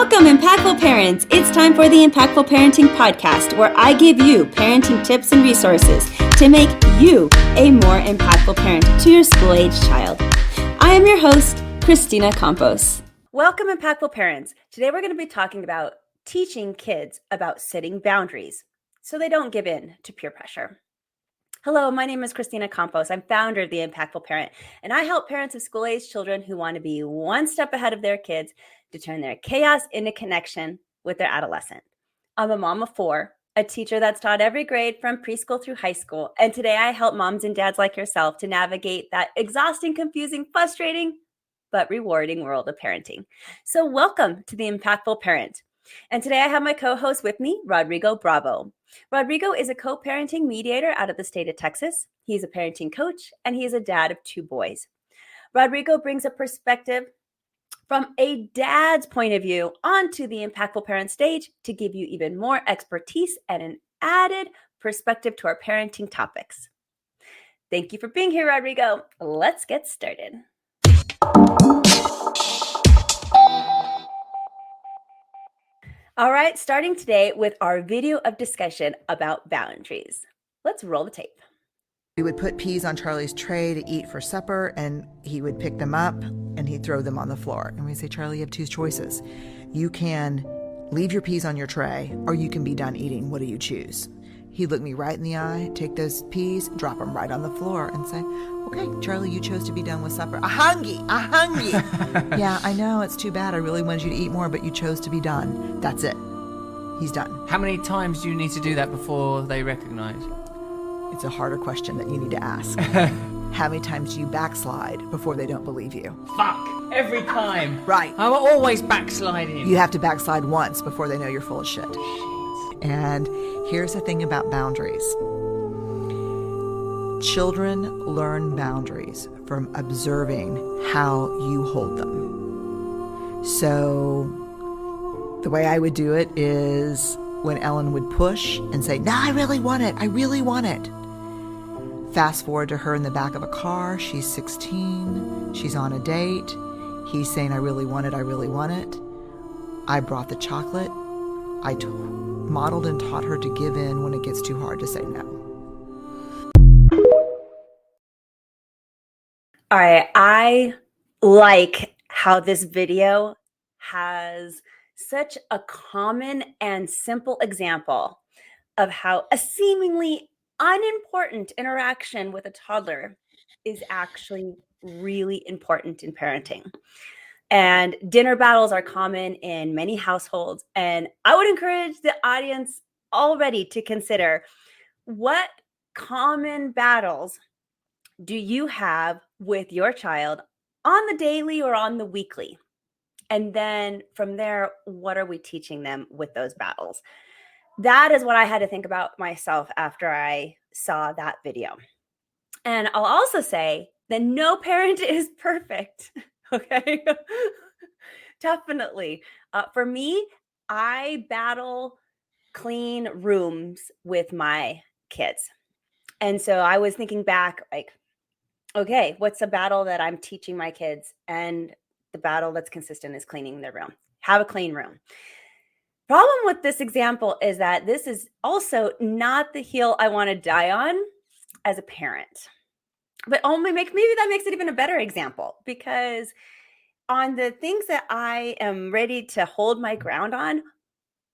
Welcome, Impactful Parents. It's time for the Impactful Parenting Podcast, where I give you parenting tips and resources to make you a more impactful parent to your school-age child. I am your host, Christina Campos. Welcome, Impactful Parents. Today we're going to be talking about teaching kids about setting boundaries so they don't give in to peer pressure. Hello, my name is Christina Campos. I'm founder of The Impactful Parent, and I help parents of school-age children who want to be one step ahead of their kids to turn their chaos into connection with their adolescent. I'm a mom of four, a teacher that's taught every grade from preschool through high school, and today I help moms and dads like yourself to navigate that exhausting, confusing, frustrating, but rewarding world of parenting. So welcome to The Impactful Parent. And today I have my co-host with me, Rodrigo Bravo. Rodrigo is a co-parenting mediator out of the state of Texas. He's a parenting coach, and he is a dad of two boys. Rodrigo brings a perspective from a dad's point of view onto the Impactful Parent stage to give you even more expertise and an added perspective to our parenting topics. Thank you for being here, Rodrigo. Let's get started. All right, starting today with our video of discussion about boundaries. Let's roll the tape. We would put peas on Charlie's tray to eat for supper, and he would pick them up and he'd throw them on the floor. And we'd say, Charlie, you have two choices. You can leave your peas on your tray, or you can be done eating. What do you choose? He'd look me right in the eye, take those peas, drop them right on the floor, and say, okay, Charlie, you chose to be done with supper. I'm hungry. Yeah, I know, it's too bad. I really wanted you to eat more, but you chose to be done. That's it. He's done. How many times do you need to do that before they recognize? It's a harder question that you need to ask. How many times do you backslide before they don't believe you? Fuck! Every time. Right. I'm always backsliding. You have to backslide once before they know you're full of shit. And here's the thing about boundaries. Children learn boundaries from observing how you hold them. So the way I would do it is when Ellen would push and say, no, I really want it. Fast forward to her in the back of a car. She's 16. She's on a date. He's saying, I really want it. I brought the chocolate. I modeled and taught her to give in when it gets too hard to say no. All right, I like how this video has such a common and simple example of how a seemingly unimportant interaction with a toddler is actually really important in parenting. And dinner battles are common in many households. And I would encourage the audience already to consider, what common battles do you have with your child on the daily or on the weekly? And then from there, what are we teaching them with those battles? That is what I had to think about myself after I saw that video. And I'll also say that no parent is perfect. Okay. Definitely. For me, I battle clean rooms with my kids. And so I was thinking back, like, okay, what's a battle that I'm teaching my kids? And the battle that's consistent is cleaning their room. Have a clean room. Problem with this example is that this is also not the hill I want to die on as a parent. But maybe that makes it even a better example, because on the things that I am ready to hold my ground on,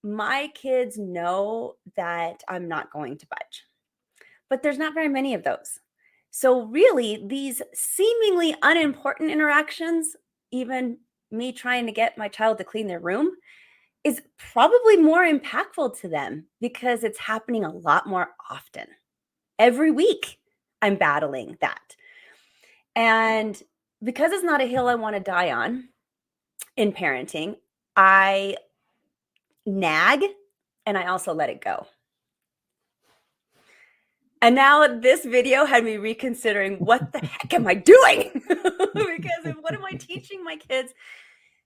my kids know that I'm not going to budge. But there's not very many of those. So really, these seemingly unimportant interactions, even me trying to get my child to clean their room, is probably more impactful to them because it's happening a lot more often. Every week, I'm battling that. And because it's not a hill I want to die on in parenting, I nag and I also let it go. And now this video had me reconsidering, what the heck am I doing? Because what am I teaching my kids?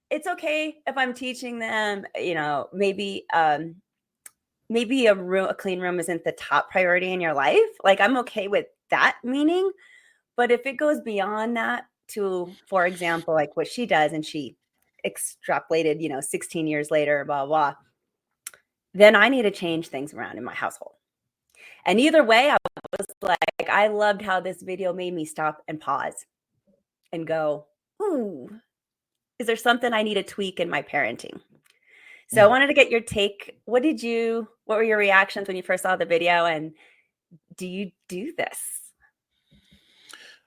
It's okay if I'm teaching them, maybe a clean room isn't the top priority in your life. Like, I'm okay with that meaning. But if it goes beyond that to, for example, like what she does, and she extrapolated, 16 years later, blah, blah, then I need to change things around in my household. And either way, I was like, I loved how this video made me stop and pause and go, ooh, is there something I need to tweak in my parenting? So I wanted to get your take. What were your reactions when you first saw the video? And do you do this?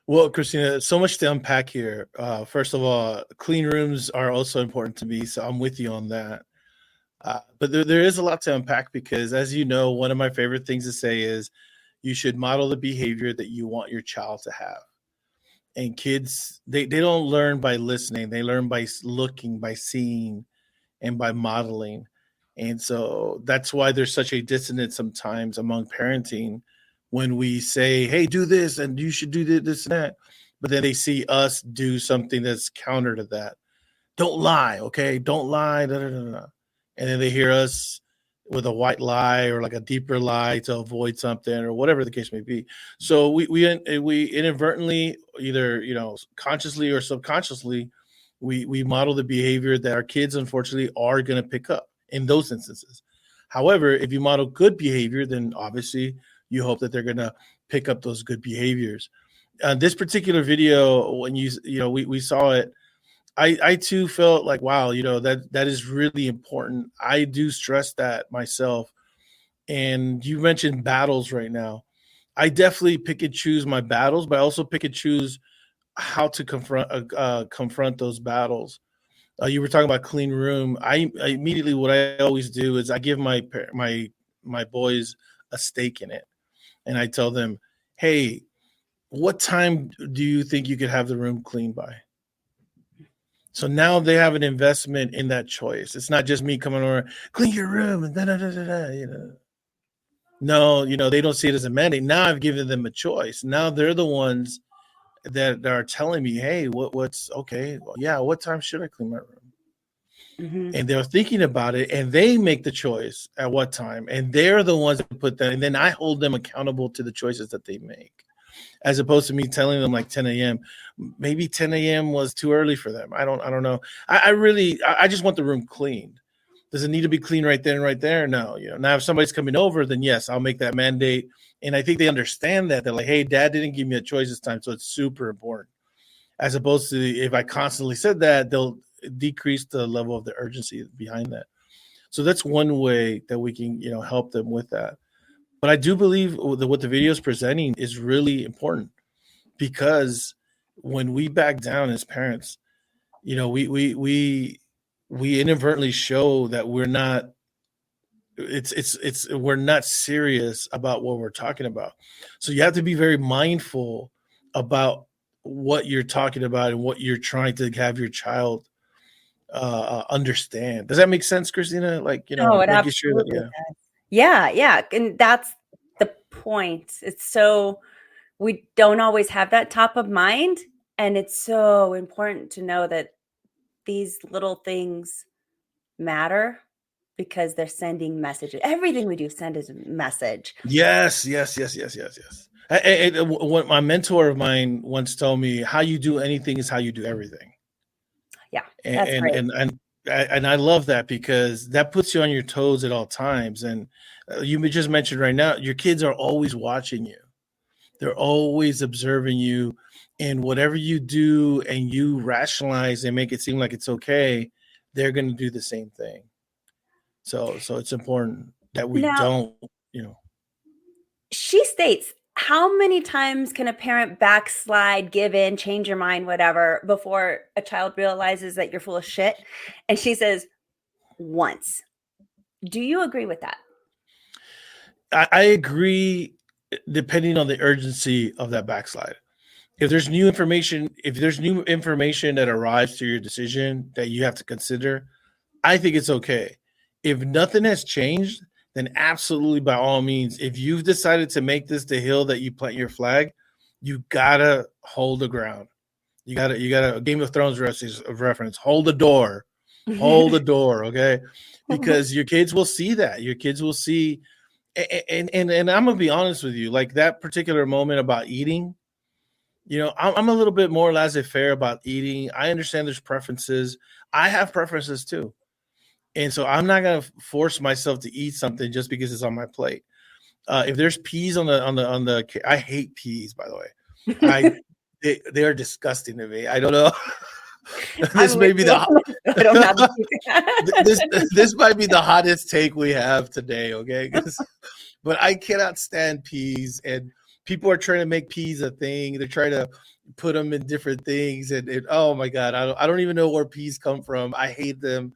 Well, Christina, so much to unpack here. First of all, clean rooms are also important to me, so I'm with you on that. But there is a lot to unpack because, as you know, one of my favorite things to say is you should model the behavior that you want your child to have. And kids, they don't learn by listening. They learn by looking, by seeing, and by modeling. And so that's why there's such a dissonance sometimes among parenting when we say, hey, do this and you should do this and that. But then they see us do something that's counter to that. Don't lie, okay? Don't lie. Da, da, da, da. And then they hear us with a white lie or like a deeper lie to avoid something or whatever the case may be. So we inadvertently, either consciously or subconsciously, we model the behavior that our kids unfortunately are going to pick up in those instances. However, if you model good behavior, then obviously you hope that they're going to pick up those good behaviors. This particular video, when we saw it, I too felt like, wow, that is really important. I do stress that myself. And you mentioned battles right now. I definitely pick and choose my battles, but I also pick and choose how to confront those battles. You were talking about clean room. I immediately, what I always do is I give my boys a stake in it. And I tell them, hey, what time do you think you could have the room cleaned by? So now they have an investment in that choice. It's not just me coming over, clean your room, and No, they don't see it as a mandate. Now I've given them a choice. Now they're the ones that are telling me, hey, what's okay? Well, yeah, what time should I clean my room? Mm-hmm. And they're thinking about it, and they make the choice at what time. And they're the ones that put that. And then I hold them accountable to the choices that they make, as opposed to me telling them like 10 a.m. Maybe 10 a.m. was too early for them. I don't know. I just want the room cleaned. Does it need to be clean right there and right there? No. Now if somebody's coming over, then yes, I'll make that mandate. And I think they understand that. They're like, hey, dad didn't give me a choice this time, so it's super important. As opposed to if I constantly said that, they'll decrease the level of the urgency behind that. So that's one way that we can, help them with that. But I do believe that what the video is presenting is really important, because when we back down as parents, we inadvertently show that we're not serious about what we're talking about. So you have to be very mindful about what you're talking about and what you're trying to have your child understand. Does that make sense, Christina? Like, No, it making sure that, absolutely does. Yeah. And that's the point. It's so we don't always have that top of mind. And it's so important to know that these little things matter because they're sending messages. Everything we do send is a message. Yes. What my mentor of mine once told me, how you do anything is how you do everything. Yeah, that's great. And I love that, because that puts you on your toes at all times. And you just mentioned right now, your kids are always watching you. They're always observing you, and whatever you do and you rationalize and make it seem like it's okay, they're going to do the same thing. So it's important that we don't. She states, how many times can a parent backslide, give in, change your mind, whatever, before a child realizes that you're full of shit? And she says, once. Do you agree with that? I agree, depending on the urgency of that backslide. If there's new information that arrives to your decision that you have to consider, I think it's okay. If nothing has changed, then absolutely, by all means, if you've decided to make this the hill that you plant your flag, you gotta hold the ground. You gotta Game of Thrones reference. Hold the door, okay? Because your kids will see that. Your kids will see, and I'm gonna be honest with you, like that particular moment about eating, I'm a little bit more laissez-faire about eating. I understand there's preferences. I have preferences too. And so I'm not going to force myself to eat something just because it's on my plate. If there's peas I hate peas, by the way. I they are disgusting to me. I don't know. This I'm may with be you. the I don't have this this might be the hottest take we have today, okay? But I cannot stand peas, and people are trying to make peas a thing. They're trying to put them in different things, and oh my god, I don't even know where peas come from. I hate them.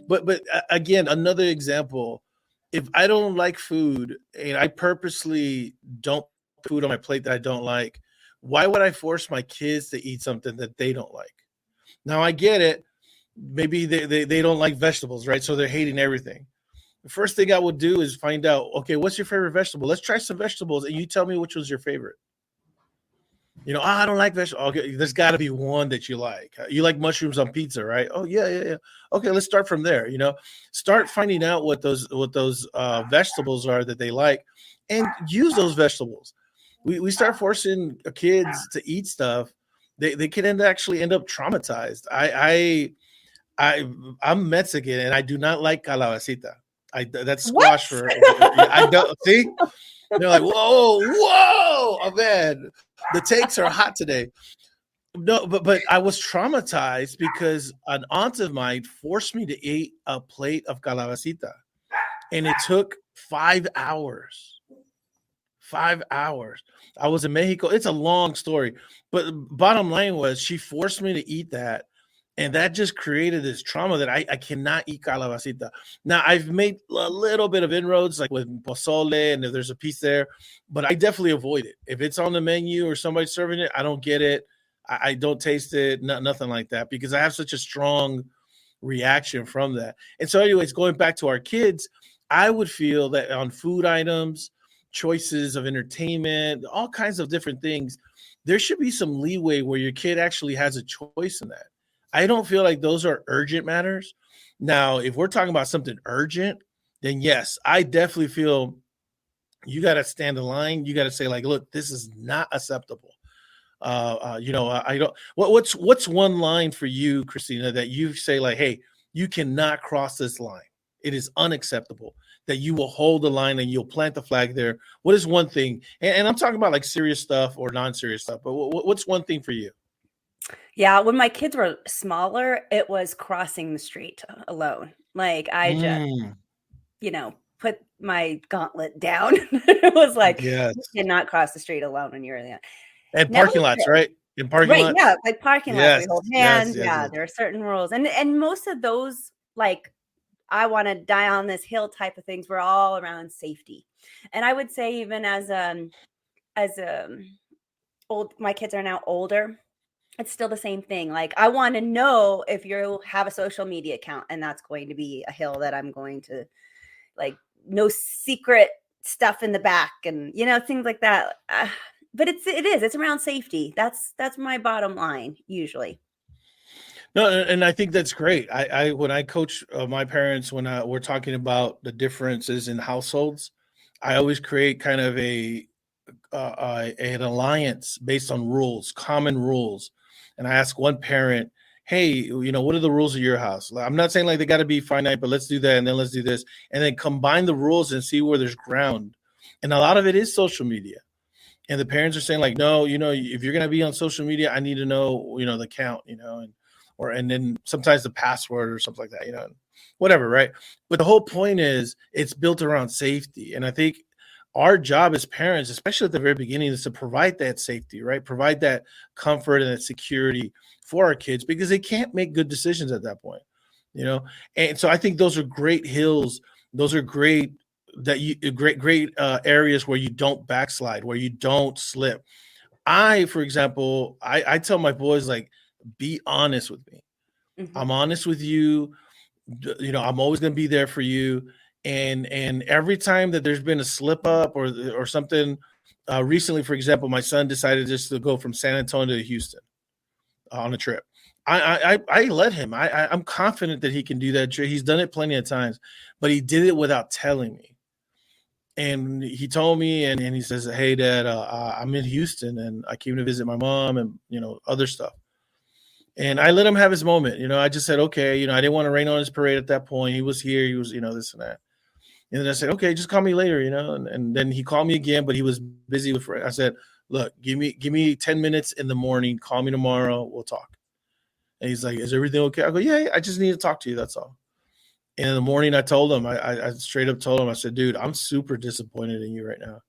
But again, another example. If I don't like food and I purposely don't put food on my plate that I don't like, why would I force my kids to eat something that they don't like? Now I get it. Maybe they don't like vegetables, right? So they're hating everything. The first thing I would do is find out, okay, what's your favorite vegetable? Let's try some vegetables and you tell me which was your favorite. I don't like vegetables. Okay, there's got to be one that you like. You like mushrooms on pizza, right? Oh yeah, yeah, yeah. Okay, let's start from there. Start finding out what those vegetables are that they like, and use those vegetables. We start forcing kids to eat stuff. They can actually end up traumatized. I'm Mexican and I do not like calabacita. That's What? squash for I don't see. They're like, whoa, oh man, the takes are hot today. No, but I was traumatized because an aunt of mine forced me to eat a plate of calabacita, and it took 5 hours. 5 hours. I was in Mexico. It's a long story, but bottom line was she forced me to eat that, and that just created this trauma that I cannot eat calabacita. Now I've made a little bit of inroads, like with pozole, and if there's a piece there, but I definitely avoid it. If it's on the menu or somebody's serving it, I don't get it. I don't taste it, nothing like that, because I have such a strong reaction from that. And so, anyways, going back to our kids, I would feel that on food items, choices of entertainment, all kinds of different things, there should be some leeway where your kid actually has a choice in that. I don't feel like those are urgent matters. Now, if we're talking about something urgent, then yes, I definitely feel you got to stand the line. You got to say, like, look, this is not acceptable. I don't. What's one line for you, Christina, that you say like, hey, you cannot cross this line. It is unacceptable. That you will hold the line and you'll plant the flag there. What is one thing? And I'm talking about like serious stuff or non-serious stuff. But what's one thing for you? Yeah, when my kids were smaller, it was crossing the street alone. Like I just, Mm, put my gauntlet down. It was like you yes. cannot cross the street alone when you're there. And Now parking lots, right? In parking right, yeah, lots. like parking lots, we Yes, hold yes, hands. yes, Yeah, yes. there are certain rules, and most of those, like, I want to die on this hill type of things, were all around safety. And I would say even as old, my kids are now older. It's still the same thing. Like, I want to know if you have a social media account, and that's going to be a hill that I'm going to, like, no secret stuff in the back, and things like that. But it's around safety. That's my bottom line usually. No, and I think that's great. I when I coach my parents when we're talking about the differences in households, I always create kind of an alliance based on rules, common rules, and I ask one parent, "Hey, what are the rules of your house?" I'm not saying like they got to be finite, but let's do that, and then let's do this, and then combine the rules and see where there's ground. And a lot of it is social media. And the parents are saying like, no, if you're gonna be on social media, I need to know, the count, and then sometimes the password or something like that, whatever, right? But the whole point is it's built around safety, and I think our job as parents, especially at the very beginning, is to provide that safety, right? Provide that comfort and that security for our kids because they can't make good decisions at that point, you know. And so I think those are great hills. Those are great great areas where you don't backslide, where you don't slip. For example, I tell my boys like, be honest with me. Mhm. I'm honest with you. I'm always going to be there for you. And every time that there's been a slip up or something, recently, for example, my son decided just to go from San Antonio to Houston on a trip. I let him. I'm confident that he can do that. He's done it plenty of times, but he did it without telling me. And he told me, and he says, "Hey, Dad, I'm in Houston, and I came to visit my mom, and other stuff." And I let him have his moment. I just said, "Okay." I didn't want to rain on his parade at that point. He was here. He was, this and that. And then I said, "Okay, just call me later." And then he called me again, but he was busy with. I said, "Look, give me 10 minutes in the morning. Call me tomorrow. We'll talk." And he's like, "Is everything okay?" I go, "Yeah, I just need to talk to you. That's all." And in the morning, I told him, I straight up told him, I said, "Dude, I'm super disappointed in you right now.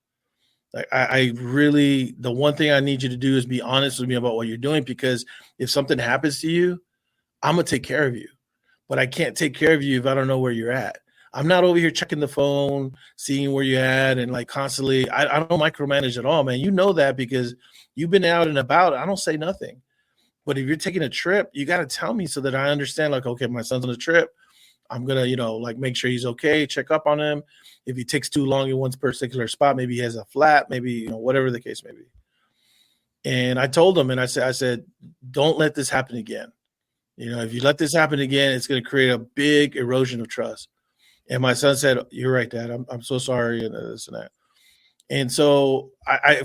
Like, I really, the one thing I need you to do is be honest with me about what you're doing, because if something happens to you, I'm going to take care of you. But I can't take care of you if I don't know where you're at. I'm not over here checking the phone, seeing where you're at, and like constantly, I don't micromanage at all, man. You know that because you've been out and about. I don't say nothing. But if you're taking a trip, you got to tell me so that I understand, like, okay, my son's on a trip. I'm going to, like make sure he's okay, check up on him. If he takes too long in one particular spot, maybe he has a flat, maybe, whatever the case may be." And I told him, and I said, "Don't let this happen again. If you let this happen again, it's going to create a big erosion of trust." And my son said, "You're right, Dad. I'm so sorry," and this and that. And so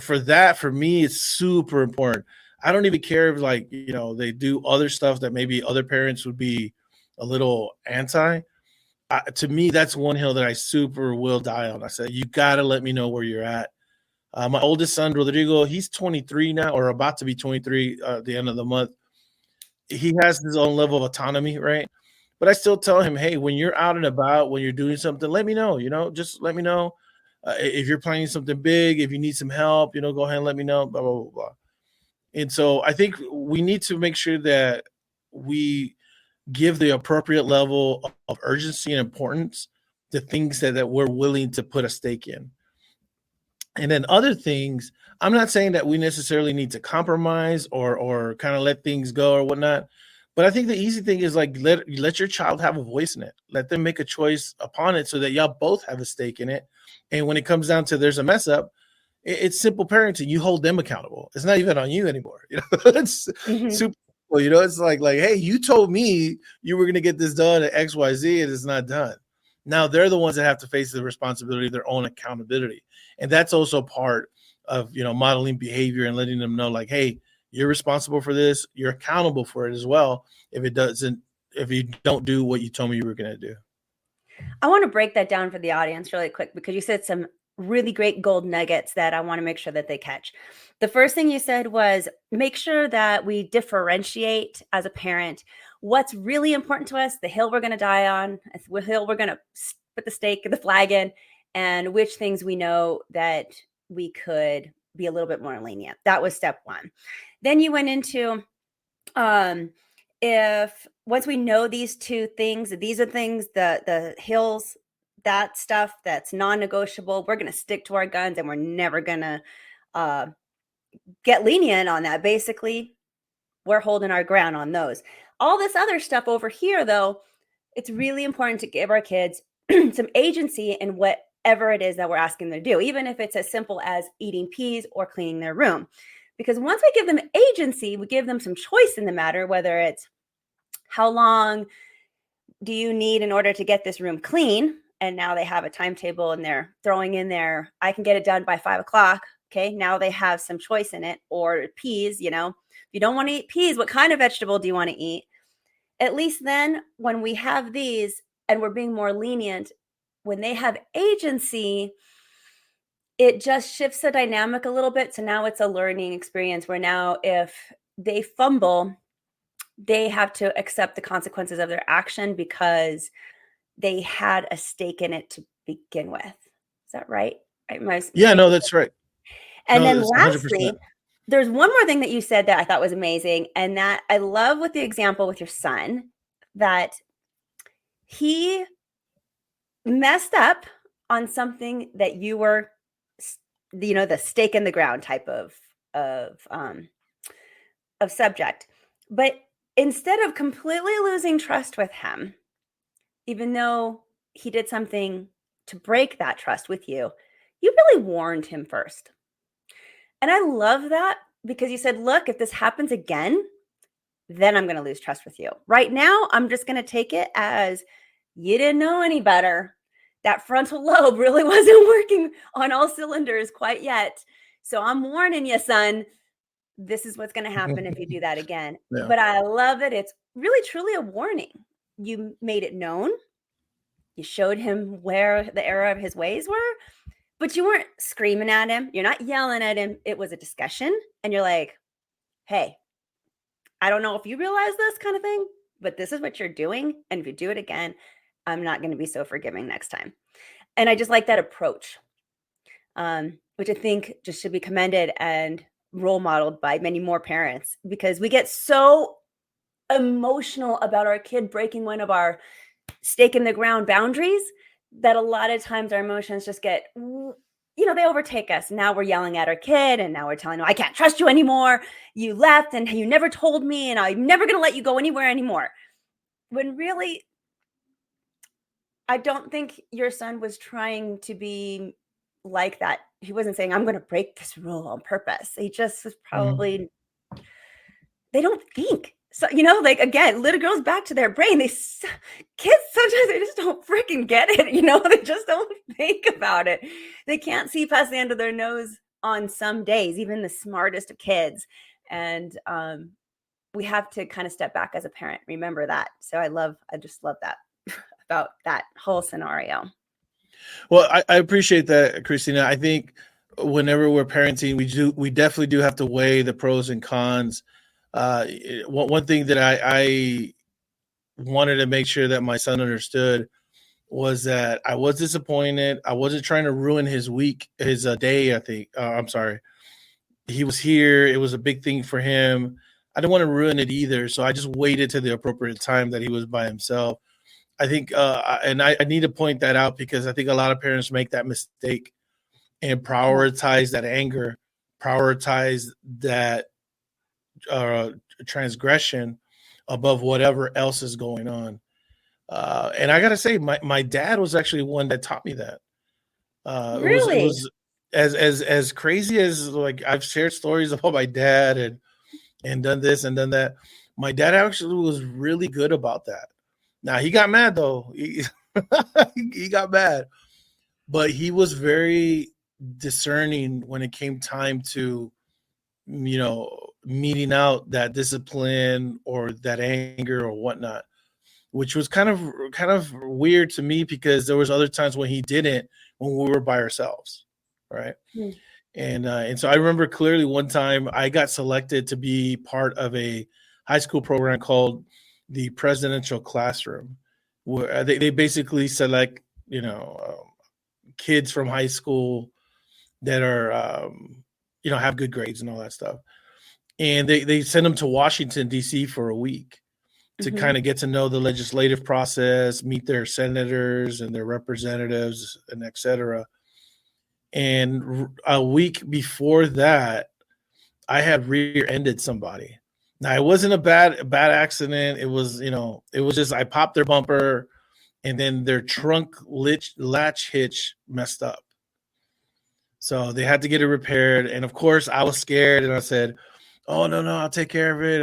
for me, it's super important. I don't even care if, like, they do other stuff that maybe other parents would be a little anti. To me, that's one hill that I super will die on. I said, "You got to let me know where you're at." My oldest son, Rodrigo, he's 23 now, or about to be 23 at the end of the month. He has his own level of autonomy, right? But I still tell him, "Hey, when you're out and about, when you're doing something, let me know. Just let me know if you're planning something big. If you need some help, go ahead and let me know." Blah blah blah blah. And so I think we need to make sure that we give the appropriate level of urgency and importance to things that we're willing to put a stake in. And then other things, I'm not saying that we necessarily need to compromise or kind of let things go or whatnot. But I think the easy thing is, like, let your child have a voice in it. Let them make a choice upon it so that y'all both have a stake in it. And when it comes down to there's a mess up, it's simple parenting. You hold them accountable. It's not even on you anymore. It's Mhm. super simple. It's like, hey, you told me you were going to get this done at XYZ, and it's not done. Now they're the ones that have to face the responsibility of their own accountability. And that's also part of, modeling behavior and letting them know, like, hey, you're responsible for this. You're accountable for it as well. If you don't do what you told me you were going to do. I want to break that down for the audience really quick because you said some really great gold nuggets that I want to make sure that they catch. The first thing you said was make sure that we differentiate as a parent what's really important to us, the hill we're going to die on, the hill we're going to put the stake, the flag in, and which things we know that we could be a little bit more lenient. That was step one. Then you went into if once we know these two things, these are things, the hills, that stuff that's non-negotiable, we're going to stick to our guns and we're never going to uh, get lenient on that. Basically, we're holding our ground on those. All this other stuff over here, though, it's really important to give our kids some agency in whatever it is that we're asking them to do, even if it's as simple as eating peas or cleaning their room. Because once we give them agency, we give them some choice in the matter, whether it's how long do you need in order to get this room clean? And now they have a timetable and they're throwing in there, I can get it done by 5 o'clock. Okay, now they have some choice in it. Or peas, if you don't want to eat peas, what kind of vegetable do you want to eat? At least then when we have these and we're being more lenient, when they have agency, it just shifts the dynamic a little bit. So now it's a learning experience where now if they fumble, they have to accept the consequences of their action because they had a stake in it to begin with. Is that right? Yeah, no, that's right. And No, then that's lastly, 100%. there's one more thing that you said that I thought was amazing. And that I love with the example with your son that he messed up on something that you were, the stake in the ground type of subject. But instead of completely losing trust with him, even though he did something to break that trust with you, you really warned him first. And I love that because you said, look, if this happens again, then I'm going to lose trust with you. Right now, I'm just going to take it as you didn't know any better. that frontal lobe really wasn't working on all cylinders quite yet. So I'm warning you, son, this is what's going to happen if you do that again. Yeah. But I love it. It's really, truly a warning. You made it known. You showed him where the error of his ways were, but you weren't screaming at him. You're not yelling at him. It was a discussion. And you're like, hey, I don't know if you realize this kind of thing, but this is what you're doing. And if you do it again, I'm not going to be so forgiving next time. And I just like that approach, which I think just should be commended and role modeled by many more parents, because we get so emotional about our kid breaking one of our stake in the ground boundaries that a lot of times our emotions just get, they overtake us. Now we're yelling at our kid, and now we're telling them, I can't trust you anymore. You left and you never told me, and I'm never going to let you go anywhere anymore. When really, I don't think your son was trying to be like that. He wasn't saying, I'm going to break this rule on purpose. He just was probably, they don't think. So, like, again, little girls back to their brain. Kids, sometimes they just don't freaking get it. They just don't think about it. They can't see past the end of their nose on some days, even the smartest of kids. And we have to kind of step back as a parent. Remember that. So I just love that about that whole scenario. Well, I appreciate that, Christina. I think whenever we're parenting, we definitely do have to weigh the pros and cons. One thing that I wanted to make sure that my son understood was that I was disappointed. I wasn't trying to ruin his week, his day, I think. I'm sorry. He was here. It was a big thing for him. I didn't want to ruin it either. So I just waited to the appropriate time that he was by himself. I think, and I need to point that out, because I think a lot of parents make that mistake and prioritize that anger, prioritize that transgression above whatever else is going on. And I got to say, my dad was actually one that taught me that. Really? It was as crazy as, like, I've shared stories about my dad and done this and done that. My dad actually was really good about that. Now, he got mad, though. He got mad. But he was very discerning when it came time to, meeting out that discipline or that anger or whatnot, which was kind of weird to me, because there was other times when he didn't, when we were by ourselves, right? Mm. And so I remember clearly one time I got selected to be part of a high school program called the Presidential Classroom, where they basically select, kids from high school that are, have good grades and all that stuff. And they send them to Washington, D.C. for a week to kind of get to know the legislative process, meet their senators and their representatives, and et cetera. And a week before that, I had rear-ended somebody. Now, it wasn't a bad accident. It was, it was just, I popped their bumper, and then their trunk latch hitch messed up. So they had to get it repaired. And of course, I was scared, and I said, "Oh, no, I'll take care of it.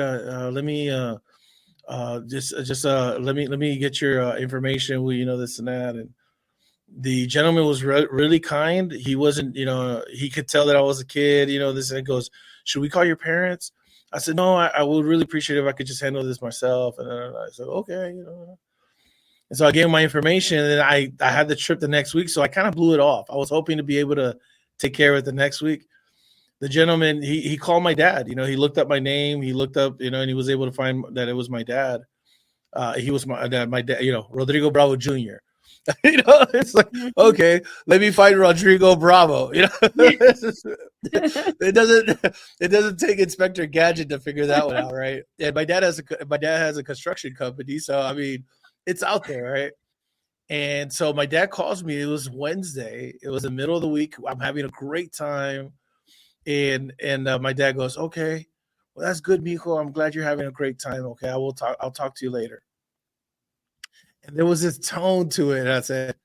Let me let me get your information. This and that." And the gentleman was really kind. He wasn't, he could tell that I was a kid, this, and it goes, "Should we call your parents?" I said, "No, I would really appreciate it if I could just handle this myself." And I said, "Okay, And so I gave him my information, and then I had the trip the next week. So I kind of blew it off. I was hoping to be able to take care of it the next week. The gentleman, he called my dad. He looked up my name. He looked up, and he was able to find that it was my dad. He was my dad, Rodrigo Bravo Jr. It's like, okay, let me find Rodrigo Bravo. It doesn't take Inspector Gadget to figure that one out, right? And my dad has a construction company, so I mean, it's out there, right? And so my dad calls me. It was Wednesday. It was the middle of the week. I'm having a great time, and my dad goes, "Okay, well, that's good, Mijo. I'm glad you're having a great time. Okay, I'll talk to you later." And there was this tone to it. And I said,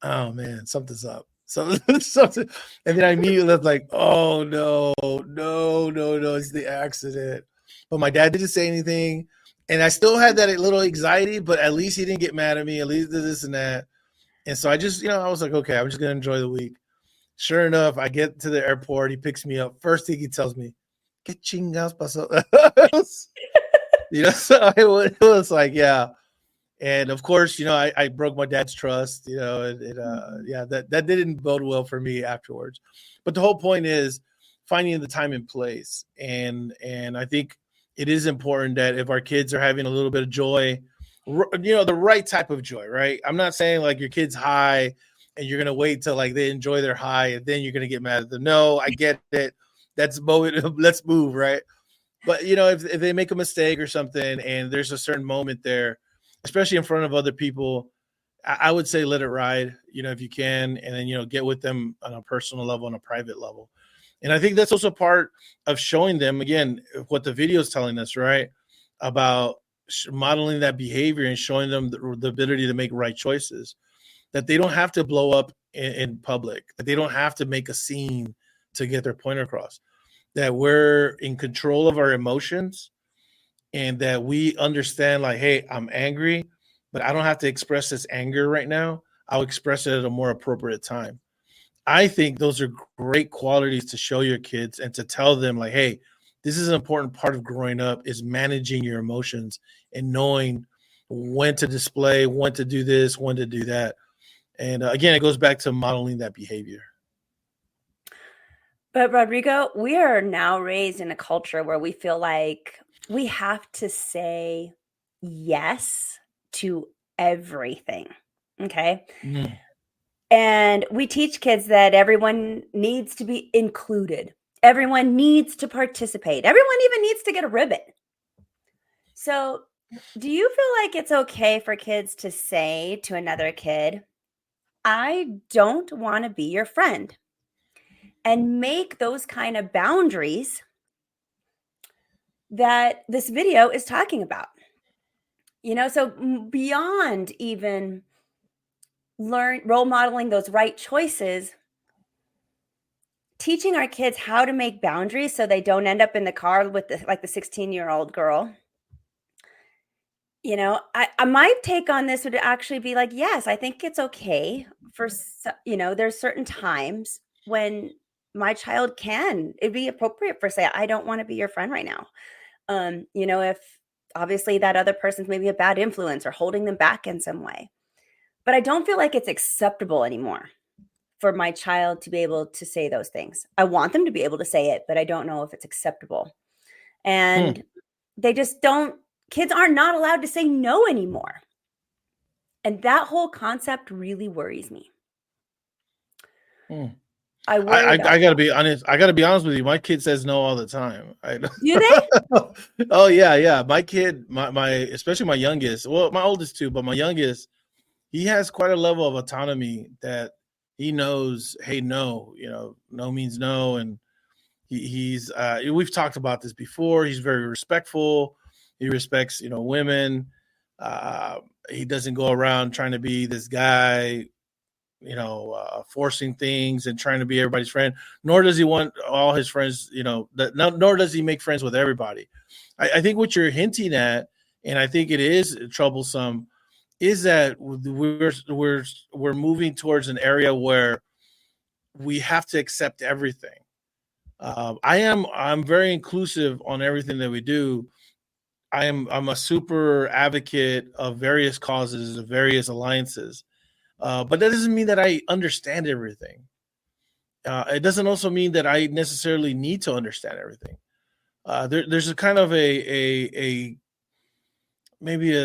"Oh man, something's up. Something." And then I immediately was like, "Oh no, it's the accident." But my dad didn't say anything. And I still had that little anxiety, but at least he didn't get mad at me. At least this and that. And so I just, I was like, okay, I'm just gonna enjoy the week. Sure enough, I get to the airport. He picks me up. First thing he tells me, "¿Qué chingados pasó?" So it was like, yeah. And of course, I broke my dad's trust. Yeah, that didn't bode well for me afterwards. But the whole point is finding the time and place, and I think it is important that if our kids are having a little bit of joy, the right type of joy, right? I'm not saying like your kid's high and you're gonna wait till like they enjoy their high and then you're gonna get mad at them. No, I get it. That's moment. Let's move, right? But if they make a mistake or something and there's a certain moment there, especially in front of other people, I would say let it ride, if you can, and then get with them on a personal level, on a private level. And I think that's also part of showing them, again, what the video is telling us, right? About modeling that behavior and showing them the ability to make right choices, that they don't have to blow up in public, that they don't have to make a scene to get their point across, that we're in control of our emotions, and that we understand, like, hey, I'm angry, but I don't have to express this anger right now. I'll express it at a more appropriate time. I think those are great qualities to show your kids and to tell them, like, hey, this is an important part of growing up, is managing your emotions and knowing when to display, when to do this, when to do that. And again, it goes back to modeling that behavior. But Rodrigo, we are now raised in a culture where we feel like we have to say yes to everything. Okay. Mm. And we teach kids that everyone needs to be included. Everyone needs to participate. Everyone even needs to get a ribbon. So, do you feel like it's okay for kids to say to another kid, I don't want to be your friend, and make those kind of boundaries that this video is talking about? So beyond even role modeling those right choices, teaching our kids how to make boundaries so they don't end up in the car with the 16-year-old girl. My take on this would actually be like, yes, I think it's okay for, there's certain times when my child it'd be appropriate for say, I don't want to be your friend right now. If obviously that other person's maybe a bad influence or holding them back in some way. But I don't feel like it's acceptable anymore for my child to be able to say those things. I want them to be able to say it, but I don't know if it's acceptable. And they just don't, kids are not allowed to say no anymore. And that whole concept really worries me. I gotta be honest. I gotta be honest with you. My kid says no all the time. Do they? Oh yeah. My kid, my especially my youngest. Well, my oldest too, but my youngest, he has quite a level of autonomy that he knows. Hey, no, no means no, and he's. We've talked about this before. He's very respectful. He respects, women. He doesn't go around trying to be this guy, forcing things and trying to be everybody's friend, nor does he want all his friends, nor does he make friends with everybody. I think what you're hinting at, and I think it is troublesome, is that we're moving towards an area where we have to accept everything. I'm very inclusive on everything that we do. I'm a super advocate of various causes, of various alliances. But that doesn't mean that I understand everything. It doesn't also mean that I necessarily need to understand everything. There's a kind of a maybe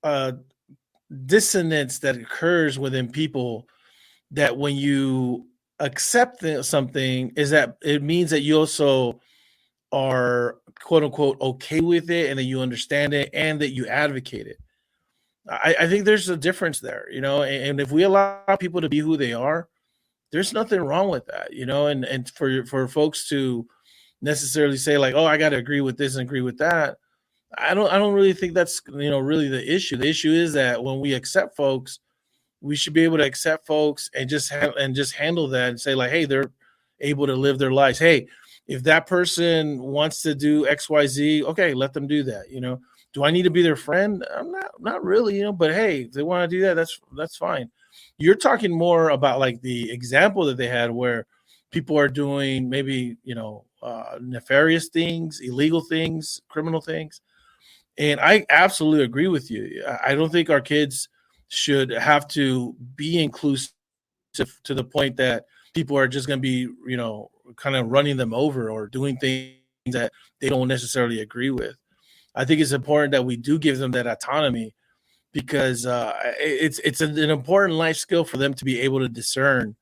a dissonance that occurs within people, that when you accept something, is that it means that you also are quote unquote okay with it, and that you understand it, and that you advocate it. I think there's a difference there, and if we allow people to be who they are, there's nothing wrong with that, and for folks to necessarily say like, oh, I got to agree with this and agree with that. I don't really think that's, really the issue. The issue is that when we accept folks, we should be able to accept folks and just handle that and say like, hey, they're able to live their lives. Hey, if that person wants to do XYZ, okay, let them do that. Do I need to be their friend? I'm not really, but hey, if they want to do that, that's fine. You're talking more about like the example that they had where people are doing maybe, nefarious things, illegal things, criminal things. And I absolutely agree with you. I don't think our kids should have to be inclusive to the point that people are just going to be, kind of running them over or doing things that they don't necessarily agree with. I think it's important that we do give them that autonomy because it's an important life skill for them to be able to discern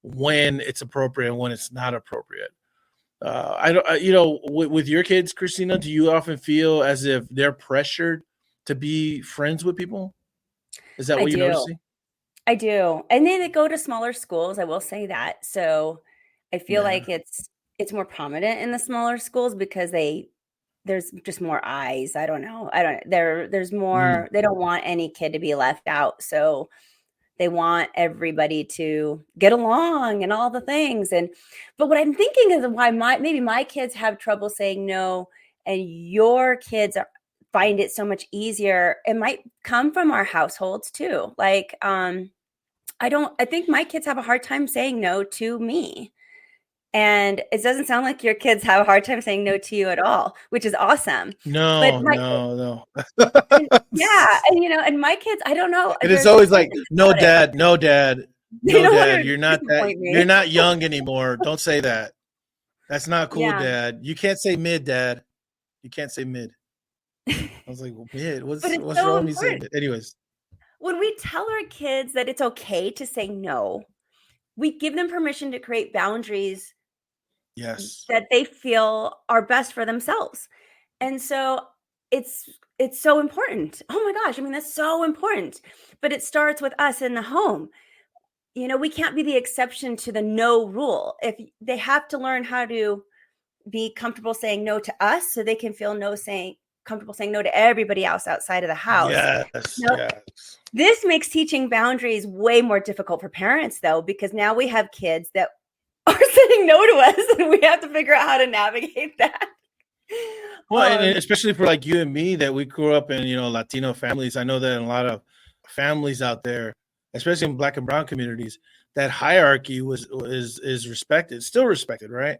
when it's appropriate and when it's not appropriate. I don't, with your kids, Christina, do you often feel as if they're pressured to be friends with people? Is that I what you're do. noticing? I do. And they go to smaller schools, I will say that. So I feel Yeah. like it's more prominent in the smaller schools because there's just more eyes. I don't know. There's Mm. more, they don't want any kid to be left out. So they want everybody to get along and all the things. But what I'm thinking is why maybe my kids have trouble saying no and your kids find it so much easier. It might come from our households too. Like, I think my kids have a hard time saying no to me. And it doesn't sound like your kids have a hard time saying no to you at all, which is awesome. But No, no, and no. yeah, and my kids, I don't know, And it's there's always like, something no, about it. dad, no, dad, They no, don't want dad. to disappoint You're me. not young anymore. Don't say that. That's not cool, Yeah. dad. You can't say mid, dad. You can't say mid. I was like, well, mid. But it's What's so wrong with me saying important. mid? Anyways, When we tell our kids that it's okay to say no, we give them permission to create boundaries yes. that they feel are best for themselves. And so it's it's so important. Oh my gosh, I mean that's so important. But it starts with us in the home. We can't be the exception to the no rule. If they have to learn how to be comfortable saying no to us so they can feel comfortable saying no to everybody else outside of the house. Yes. Now, Yes. this makes teaching boundaries way more difficult for parents though, because now we have kids that are saying no to us and we have to figure out how to navigate that. Well, and especially for like you and me that we grew up in, Latino families. I know that in a lot of families out there, especially in Black and Brown communities, that hierarchy is respected, still respected, right?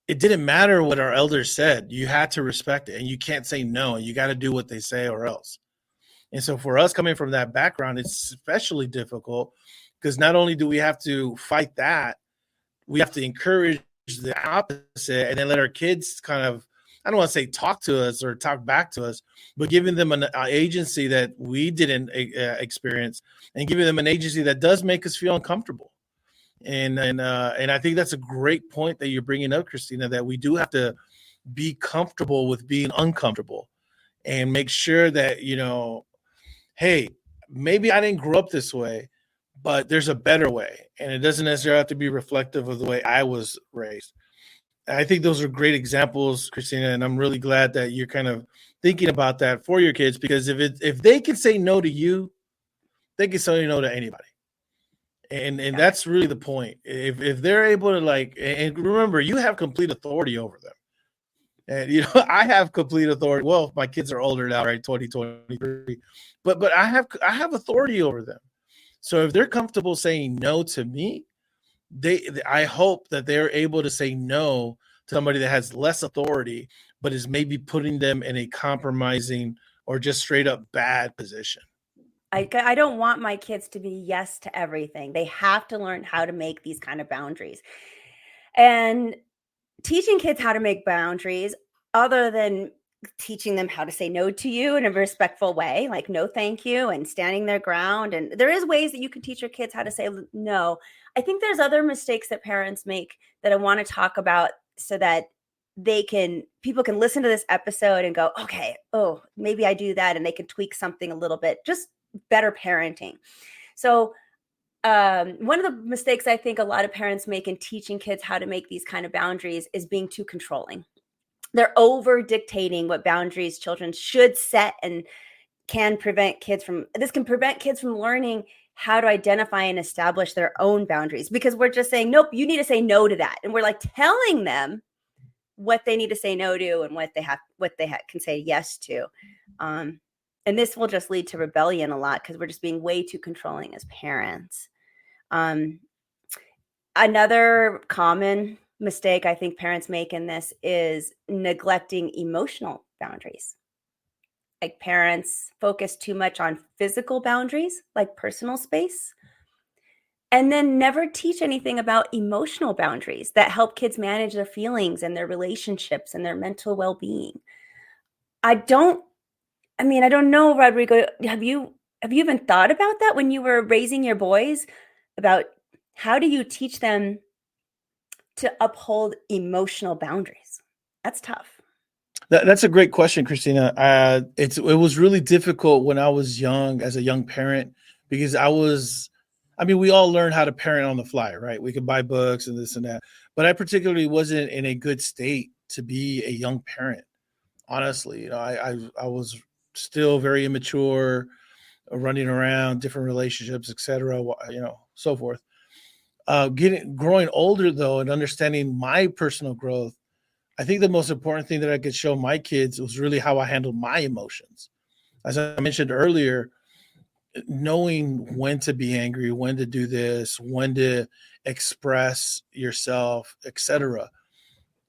It didn't matter what our elders said. You had to respect it, and you can't say no. You got to do what they say or else. And so for us coming from that background, it's especially difficult because not only do we have to fight that, we have to encourage the opposite and then let our kids kind of, I don't want to say talk to us or talk back to us, but giving them an agency that we didn't experience and giving them an agency that does make us feel uncomfortable. And I think that's a great point that you're bringing up, Christina, that we do have to be comfortable with being uncomfortable and make sure that, hey, maybe I didn't grow up this way, but there's a better way. And it doesn't necessarily have to be reflective of the way I was raised. I think those are great examples, Christina, and I'm really glad that you're kind of thinking about that for your kids because if they can say no to you, they can say no to anybody. And Yeah. that's really the point. If they're able to and remember, you have complete authority over them. And I have complete authority. Well, my kids are older now, right? 2023. But I have authority over them. So if they're comfortable saying no to me, I hope that they're able to say no to somebody that has less authority, but is maybe putting them in a compromising or just straight up bad position. I don't want my kids to be yes to everything. They have to learn how to make these kind of boundaries. And teaching kids how to make boundaries, other than teaching them how to say no to you in a respectful way, like no thank you and standing their ground. And there is ways that you can teach your kids how to say no. I think there's other mistakes that parents make that I want to talk about so that people can listen to this episode and go, okay, oh, maybe I do that. And they can tweak something a little bit, just better parenting. So one of the mistakes I think a lot of parents make in teaching kids how to make these kind of boundaries is being too controlling. They're over dictating what boundaries children should set and can prevent kids from learning how to identify and establish their own boundaries because we're just saying, nope, you need to say no to that. And we're like telling them what they need to say no to and what they can say yes to. And this will just lead to rebellion a lot because we're just being way too controlling as parents. Another common mistake I think parents make in this is neglecting emotional boundaries. Like parents focus too much on physical boundaries, like personal space, and then never teach anything about emotional boundaries that help kids manage their feelings and their relationships and their mental well-being. I don't know, Rodrigo, have you even thought about that when you were raising your boys, about how do you teach them to uphold emotional boundaries? That's tough. That's a great question, Christina. It was really difficult when I was young, as a young parent, because we all learn how to parent on the fly, right? We could buy books and this and that, but I particularly wasn't in a good state to be a young parent. Honestly, I was still very immature, running around, different relationships, etc. So forth. Growing older though, and understanding my personal growth, I think the most important thing that I could show my kids was really how I handled my emotions. As I mentioned earlier, knowing when to be angry, when to do this, when to express yourself, etc.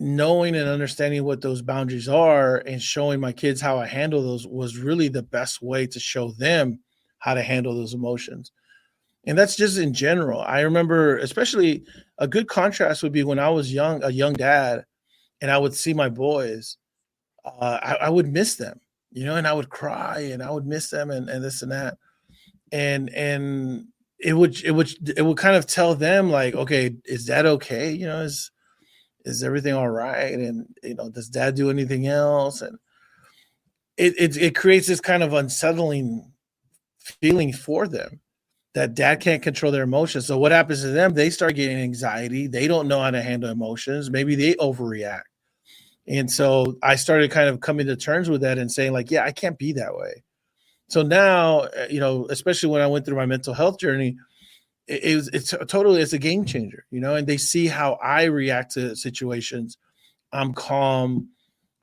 Knowing and understanding what those boundaries are and showing my kids how I handle those was really the best way to show them how to handle those emotions. And that's just in general. I remember, especially, a good contrast would be when I was young, a young dad, and I would see my boys, I would miss them, and I would cry and I would miss them, and this and that. And it would kind of tell them, like, okay, is that okay? Is everything all right? And does dad do anything else? And it creates this kind of unsettling feeling for them, that dad can't control their emotions. So what happens to them? They start getting anxiety. They don't know how to handle emotions. Maybe they overreact. And so I started kind of coming to terms with that and saying, like, yeah, I can't be that way. So now, especially when I went through my mental health journey, it's a game changer, and they see how I react to situations. I'm calm.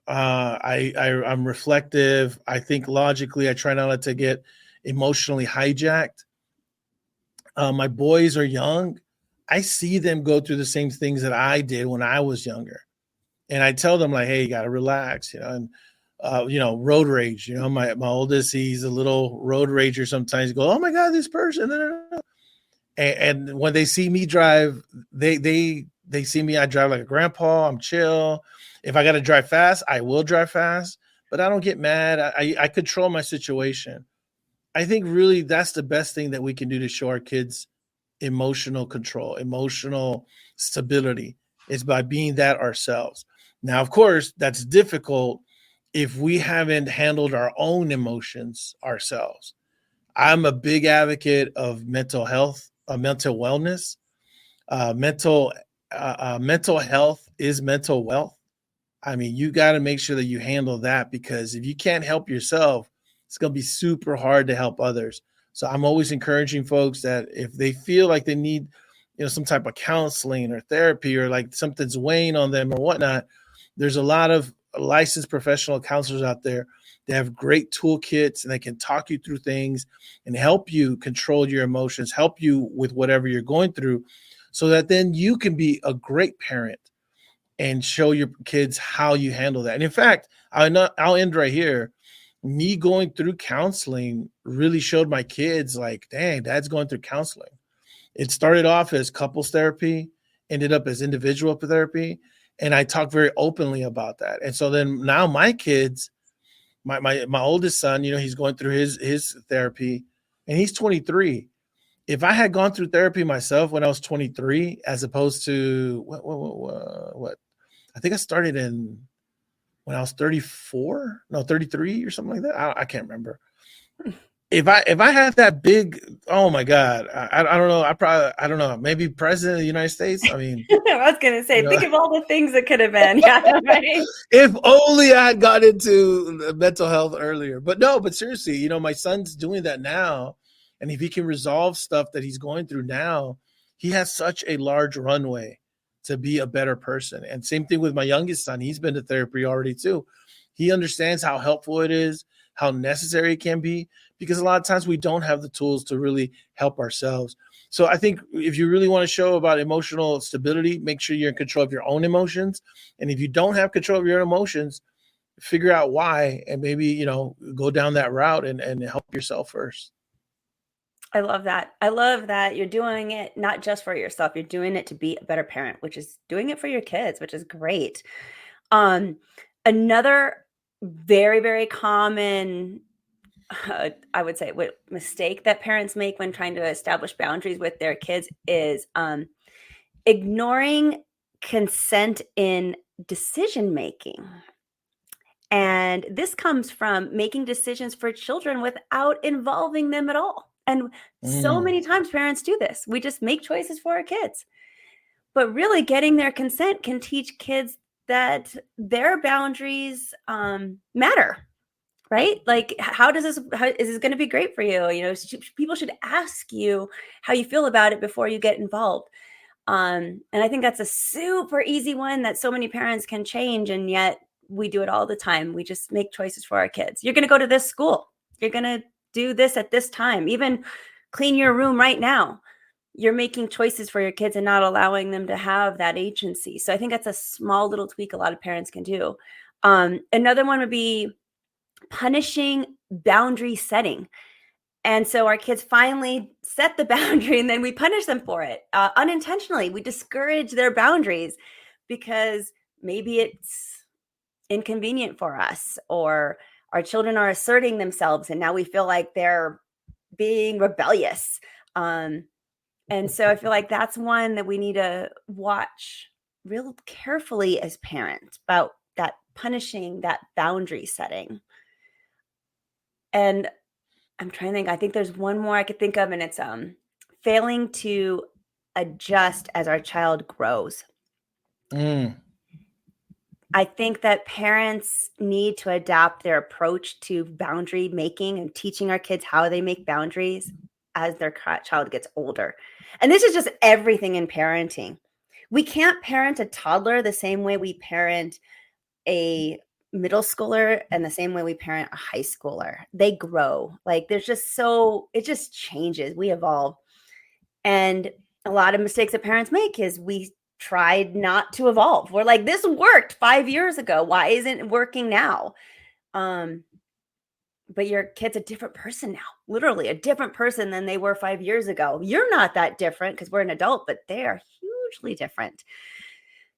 I'm reflective. I think logically. I try not to get emotionally hijacked. My boys are young. I see them go through the same things that I did when I was younger. And I tell them, like, hey, you got to relax, and, road rage, my oldest, he's a little road rager sometimes. Go, oh my God, this person. And when they see me drive, they see me, I drive like a grandpa. I'm chill. If I got to drive fast, I will drive fast, but I don't get mad. I control my situation. I think really that's the best thing that we can do to show our kids emotional control, emotional stability, is by being that ourselves. Now, of course, that's difficult if we haven't handled our own emotions ourselves. I'm a big advocate of mental health, mental wellness. Mental health is mental wealth. I mean, you got to make sure that you handle that, because if you can't help yourself, it's going to be super hard to help others. So I'm always encouraging folks that if they feel like they need, some type of counseling or therapy, or like something's weighing on them or whatnot, there's a lot of licensed professional counselors out there. They have great toolkits and they can talk you through things and help you control your emotions, help you with whatever you're going through, so that then you can be a great parent and show your kids how you handle that. And in fact, I'll end right here. Me going through counseling really showed my kids, like, dang, dad's going through counseling. It started off as couples therapy, ended up as individual therapy. And I talk very openly about that. And so then now my kids, my oldest son, he's going through his therapy, and he's 23. If I had gone through therapy myself when I was 23, as opposed to what I think I started when I was 33 or something like that. I can't remember. If I had that big, oh my God, I don't know. I don't know. Maybe president of the United States. I mean, I was going to say, think of all the things that could have been. Yeah, right. If only I had got into mental health earlier. But seriously, my son's doing that now. And if he can resolve stuff that he's going through now, he has such a large runway to be a better person. And same thing with my youngest son. He's been to therapy already too. He understands how helpful it is how necessary it can be, because a lot of times we don't have the tools to really help ourselves. So I think if you really want to show about emotional stability, make sure you're in control of your own emotions. And if you don't have control of your emotions, figure out why, and maybe, go down that route and help yourself first. I love that. I love that you're doing it not just for yourself. You're doing it to be a better parent, which is doing it for your kids, which is great. Um, Another very, very common, I would say, mistake that parents make when trying to establish boundaries with their kids is ignoring consent in decision making. And this comes from making decisions for children without involving them at all. And so Mm. many times parents do this. We just make choices for our kids. But really, getting their consent can teach kids that their boundaries matter, right? Like, how is this going to be great for you? People should ask you how you feel about it before you get involved. And I think that's a super easy one that so many parents can change. And yet we do it all the time. We just make choices for our kids. You're going to go to this school. You're going to do this at this time. Even clean your room right now. You're making choices for your kids and not allowing them to have that agency. So I think that's a small little tweak a lot of parents can do. Another one would be punishing boundary setting. And so our kids finally set the boundary and then we punish them for it unintentionally. We discourage their boundaries because maybe it's inconvenient for us, or our children are asserting themselves and now we feel like they're being rebellious. And so I feel like that's one that we need to watch real carefully as parents about that punishing, that boundary setting. And I'm trying to think, I think there's one more I could think of, and it's failing to adjust as our child grows. Mm. I think that parents need to adapt their approach to boundary making and teaching our kids how they make boundaries as their child gets older. And this is just everything in parenting. We can't parent a toddler the same way we parent a middle schooler and the same way we parent a high schooler. They grow. Like it just changes. We evolve. And a lot of mistakes that parents make is we tried not to evolve. We're like, this worked 5 years ago. Why isn't it working now? But your kid's a different person now, literally a different person than they were 5 years ago. You're not that different because we're an adult, but they are hugely different.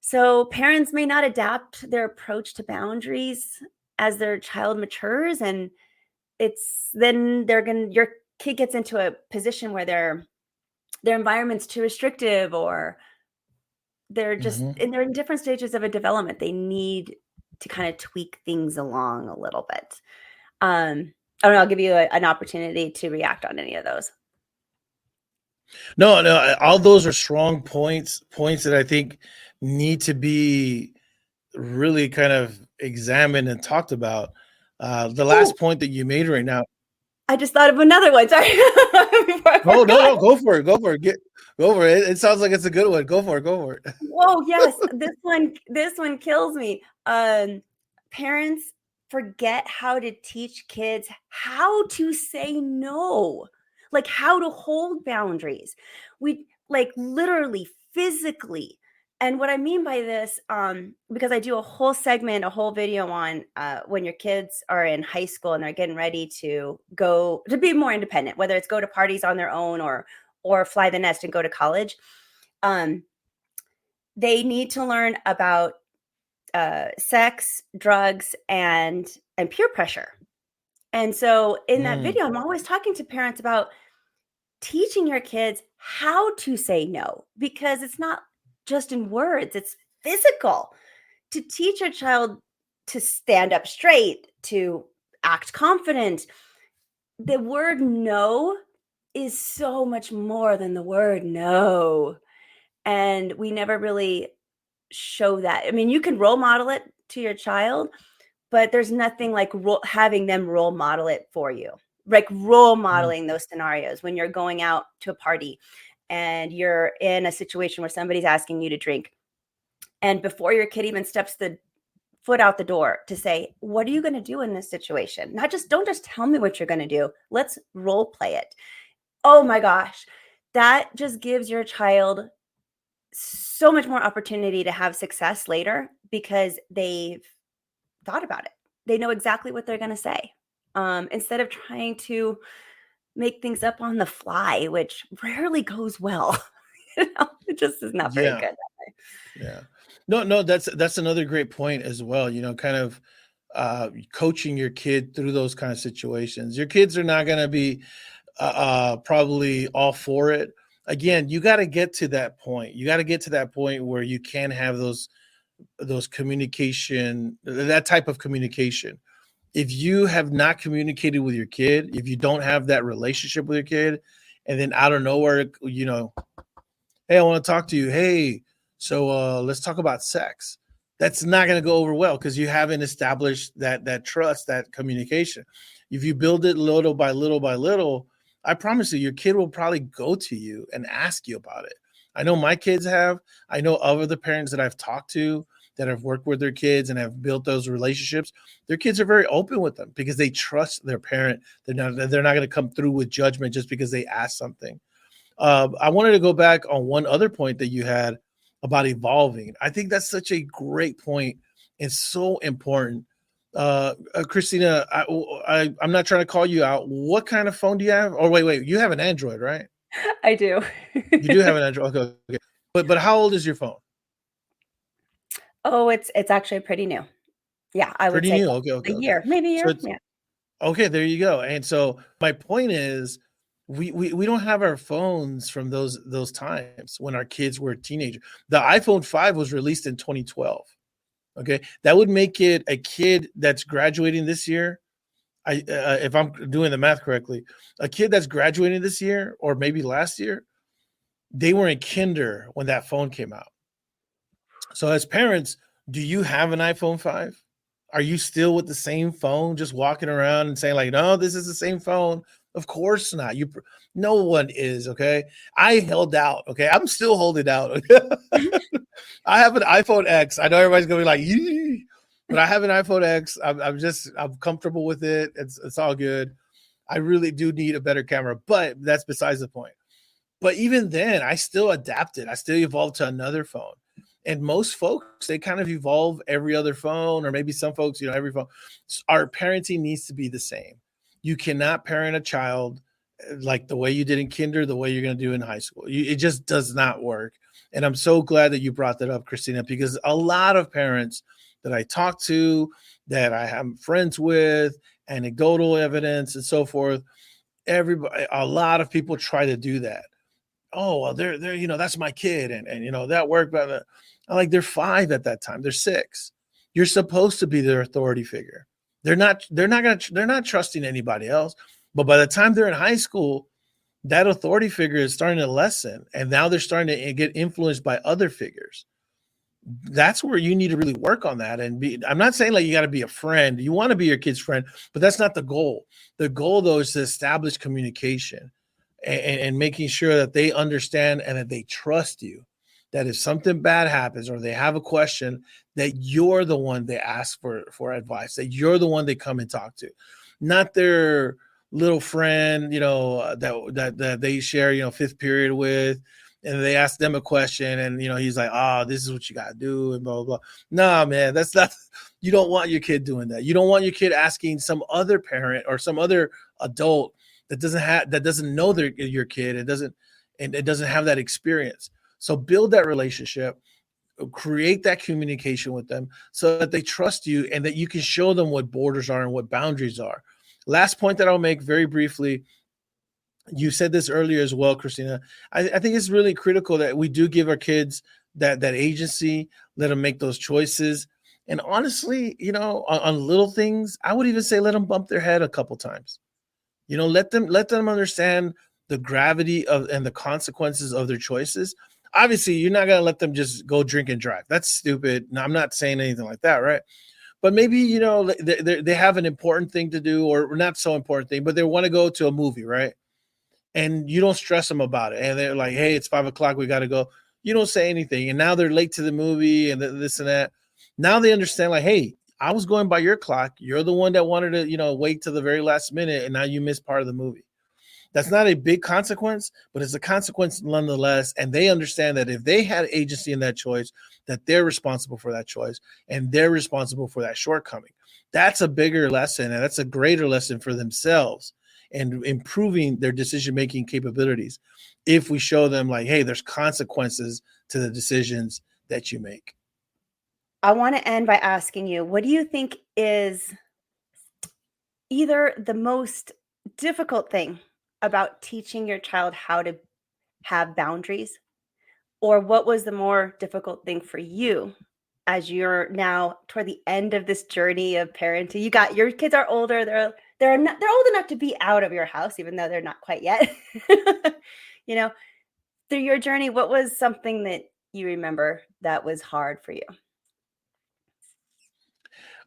So parents may not adapt their approach to boundaries as their child matures. And your kid gets into a position where their environment's too restrictive, or they're just, and they're in different stages of a development. They need to kind of tweak things along a little bit. I don't know. I'll give you an opportunity to react on any of those. No, all those are strong points that I think need to be really kind of examined and talked about. The last point that you made right now. I just thought of another one. Sorry. Oh, no, go for it. Go for it. Go for it. It sounds like it's a good one. Go for it. Whoa, yes. This one kills me. Parents forget how to teach kids how to say no, like how to hold boundaries. We like literally physically. And what I mean by this, because I do a whole segment, a whole video on when your kids are in high school and they're getting ready to go to be more independent, whether it's go to parties on their own or fly the nest and go to college. They need to learn about sex, drugs, and peer pressure. And so in that video, I'm always talking to parents about teaching your kids how to say no, because it's not just in words, it's physical. To teach a child to stand up straight, to act confident. The word no is so much more than the word no. And we never really show that. I mean, you can role model it to your child, but there's nothing like having them role model it for you. Like role modeling those scenarios when you're going out to a party and you're in a situation where somebody's asking you to drink. And before your kid even steps the foot out the door to say, what are you going to do in this situation? Don't just tell me what you're going to do. Let's role play it. Oh my gosh. That just gives your child so much more opportunity to have success later because they've thought about it. They know exactly what they're going to say. Instead of trying to make things up on the fly, which rarely goes well. It just is not very Yeah. good. Yeah. No, that's another great point as well. Kind of coaching your kid through those kind of situations. Your kids are not going to be probably all for it. Again, you got to get to that point. You got to get to that point where you can have those communication, that type of communication. If you have not communicated with your kid, if you don't have that relationship with your kid, and then out of nowhere, hey, I want to talk to you. Hey, so let's talk about sex. That's not going to go over well because you haven't established that trust, that communication. If you build it little by little by little, I promise you, your kid will probably go to you and ask you about it. I know my kids have. I know other parents that I've talked to that have worked with their kids and have built those relationships. Their kids are very open with them because they trust their parent. They're not going to come through with judgment just because they asked something. I wanted to go back on one other point that you had about evolving. I think that's such a great point and so important. Christina, I'm not trying to call you out. What kind of phone do you have? Oh, wait, you have an Android, right? I do. You do have an Android. Okay. But how old is your phone? Oh, it's actually pretty new. Yeah, I would Pretty say new. Okay. a year, maybe a So year. it's Yeah. okay. There you go. And so my point is, we don't have our phones from those times when our kids were teenagers. The iPhone 5 was released in 2012. Okay, that would make it a kid that's graduating this year. If I'm doing the math correctly, a kid that's graduating this year or maybe last year, they were in kinder when that phone came out. So as parents, do you have an iPhone 5? Are you still with the same phone, just walking around and saying like, no, this is the same phone? Of course not. No one is. Okay. I held out. Okay. I'm still holding out. Okay? I have an iPhone X. I know everybody's gonna be like, yee, but I have an iPhone X. I'm comfortable with it. It's all good. I really do need a better camera, but that's besides the point. But even then, I still adapted. I still evolved to another phone. And most folks, they kind of evolve every other phone, or maybe some folks, every phone. Our parenting needs to be the same. You cannot parent a child like the way you did in kinder, the way you're going to do in high school. It just does not work. And I'm so glad that you brought that up, Christina, because a lot of parents that I talk to, that I am friends with, anecdotal evidence and so forth, a lot of people try to do that. Oh, well, they're that's my kid, and that worked, but I'm like, they're 5 at that time. They're 6. You're supposed to be their authority figure. They're not trusting anybody else. But by the time they're in high school, that authority figure is starting to lessen, and now they're starting to get influenced by other figures. That's where you need to really work on that. And I'm not saying like you got to be a friend. You want to be your kid's friend, but that's not the goal. The goal, though, is to establish communication and making sure that they understand and that they trust you. That if something bad happens or they have a question, that you're the one they ask for advice, that you're the one they come and talk to, not their little friend, that they share, fifth period with, and they ask them a question, and he's like, this is what you got to do, and blah blah blah. Nah, man, that's not. You don't want your kid doing that. You don't want your kid asking some other parent or some other adult that doesn't know your kid. It doesn't have that experience. So build that relationship, create that communication with them so that they trust you and that you can show them what borders are and what boundaries are. Last point that I'll make very briefly. You said this earlier as well, Christina. I think it's really critical that we do give our kids that agency, let them make those choices. And honestly, on little things, I would even say let them bump their head a couple times. Let them understand the gravity of and the consequences of their choices. Obviously, you're not going to let them just go drink and drive. That's stupid. No, I'm not saying anything like that, right? But maybe, they have an important thing to do or not so important thing, but they want to go to a movie, right? And you don't stress them about it. And they're like, hey, it's 5:00. We got to go. You don't say anything. And now they're late to the movie and this and that. Now they understand, like, hey, I was going by your clock. You're the one that wanted to, wait to the very last minute, and now you missed part of the movie. That's not a big consequence, but it's a consequence nonetheless. And they understand that if they had agency in that choice, that they're responsible for that choice and they're responsible for that shortcoming. That's a bigger lesson, and that's a greater lesson for themselves and improving their decision-making capabilities if we show them, like, hey, there's consequences to the decisions that you make. I want to end by asking you, what do you think is either the most difficult thing about teaching your child how to have boundaries, or what was the more difficult thing for you as you're now toward the end of this journey of parenting? You got, your kids are older. They're old enough to be out of your house, even though they're not quite yet. Through your journey, what was something that you remember that was hard for you?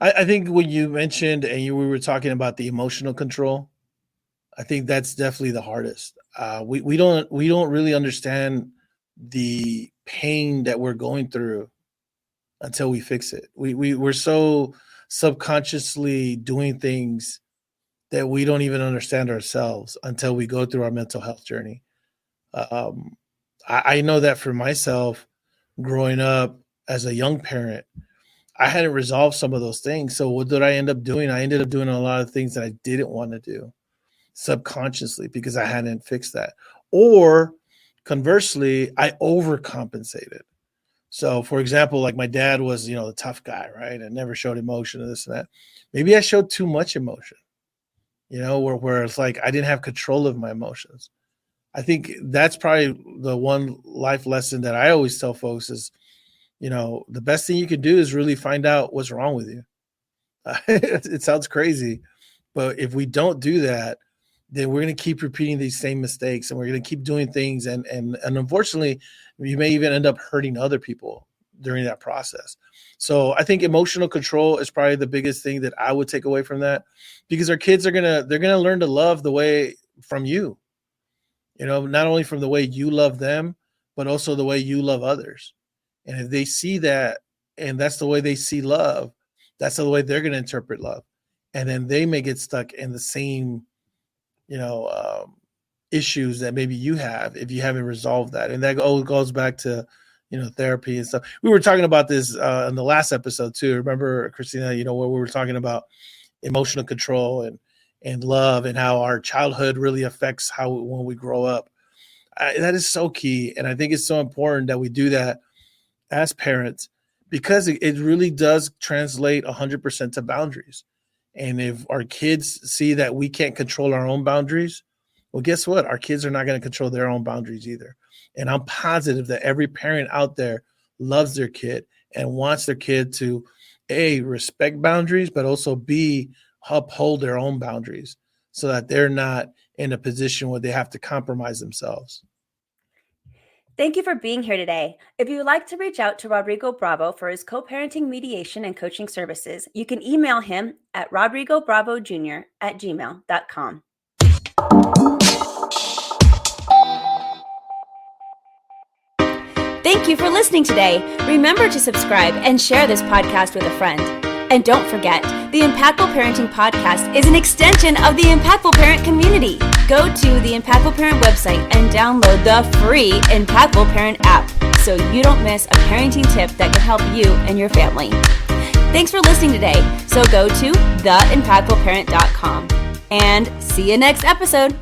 I think when you mentioned we were talking about the emotional control, I think that's definitely the hardest. We don't really understand the pain that we're going through until we fix it. We're so subconsciously doing things that we don't even understand ourselves until we go through our mental health journey. I know that for myself, growing up as a young parent, I hadn't resolved some of those things. So what did I end up doing? I ended up doing a lot of things that I didn't want to do subconsciously because I hadn't fixed that. Or conversely, I overcompensated. So for example, like my dad was, the tough guy, right? And never showed emotion and this and that. Maybe I showed too much emotion, where it's like I didn't have control of my emotions. I think that's probably the one life lesson that I always tell folks is, the best thing you can do is really find out what's wrong with you. It sounds crazy, but if we don't do that, then we're going to keep repeating these same mistakes and we're going to keep doing things. And unfortunately, you may even end up hurting other people during that process. So I think emotional control is probably the biggest thing that I would take away from that, because our kids they're going to learn to love the way from you, not only from the way you love them, but also the way you love others. And if they see that, and that's the way they see love, that's the way they're going to interpret love. And then they may get stuck in the same, issues that maybe you have if you haven't resolved that. And that goes back to, therapy and stuff. We were talking about this in the last episode too. Remember, Christina, where we were talking about emotional control and love and how our childhood really affects when we grow up. That is so key. And I think it's so important that we do that as parents, because it really does translate 100% to boundaries. And if our kids see that we can't control our own boundaries, well, guess what? Our kids are not going to control their own boundaries either. And I'm positive that every parent out there loves their kid and wants their kid to, A, respect boundaries, but also B, uphold their own boundaries so that they're not in a position where they have to compromise themselves. Thank you for being here today. If you would like to reach out to Rodrigo Bravo for his co-parenting mediation and coaching services, you can email him at rodrigobravo.jr@gmail.com. Thank you for listening today. Remember to subscribe and share this podcast with a friend. And don't forget, the Impactful Parenting Podcast is an extension of the Impactful Parent community. Go to the Impactful Parent website and download the free Impactful Parent app so you don't miss a parenting tip that can help you and your family. Thanks for listening today. So go to theimpactfulparent.com and see you next episode.